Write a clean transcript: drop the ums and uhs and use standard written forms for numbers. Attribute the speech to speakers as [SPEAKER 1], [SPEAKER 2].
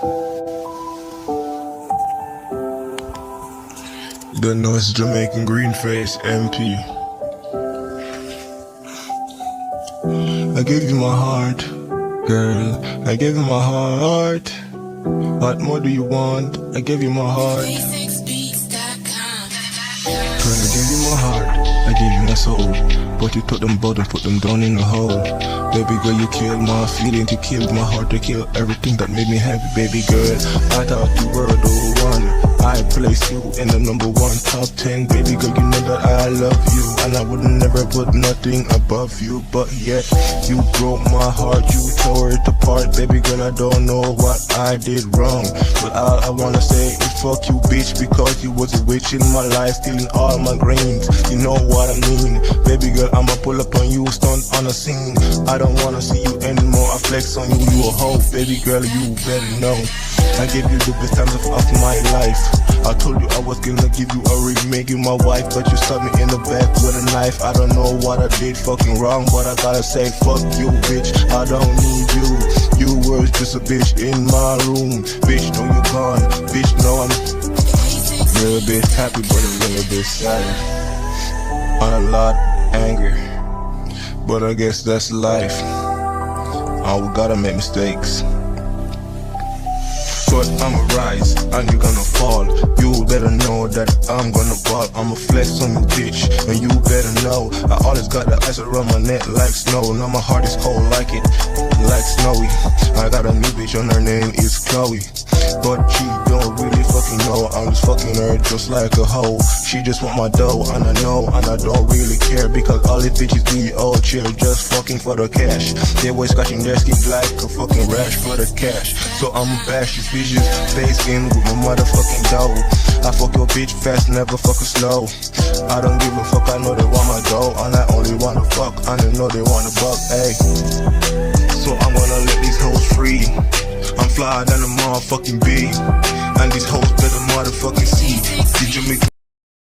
[SPEAKER 1] The know it's Jamaican Greenface MP. I gave you my heart, girl. I gave you my heart. What more do you want? I gave you my heart. Girl, I gave you my heart. I gave you my soul. But you took them both and put them down in the hole. Baby girl, you killed my feelings, you killed my heart, you killed everything that made me happy. Baby girl, I thought you were the one. I placed you in the #1 top 10. Baby girl, you know that I love you, and I would never put nothing above you. But yet, you broke my heart, you tore it apart. Baby girl, I don't know what I did wrong, but all I wanna say is fuck you, bitch, because you was a witch in my life, stealing all my grains. You know what I mean? Baby girl, I'ma pull up on you, stunt on a scene. I don't wanna see you anymore, I flex on you, you a hoe. Baby girl, you better know I gave you the best times of my life. I told you I was gonna give you a ring, make you my wife, but you stabbed me in the back with a knife. I don't know what I did fucking wrong, but I gotta say fuck you, bitch. I don't need you. You were just a bitch in my room. Bitch, know you're gone. Bitch, know I'm a little bit happy, but a little bit sad. On a lot anger, but I guess that's life. We gotta make mistakes, but I'ma rise and you gonna fall. You better know that I'm gonna ball. I'ma flex on you, bitch, and you better know I always got the ice around my neck like snow. Now my heart is cold like it, like snowy. I got a new bitch and her name is Chloe, but she don't really fucking know. I'm just fucking her just like a hoe. She just want my dough, and I know, and I don't really care, because all these bitches be all chill, just fucking for the cash. They always scratching their skin like a fucking rash for the cash. So I'ma bash these bitches face in with my motherfucking dough. I fuck your bitch fast, never fuck her slow. I don't give a fuck, I know they want my dough, and I only wanna fuck, and I know they wanna buck, ayy. So I'm gonna let these hoes free. I'm flyer than a motherfucking bee, and these hoes better motherfucking see. Did you make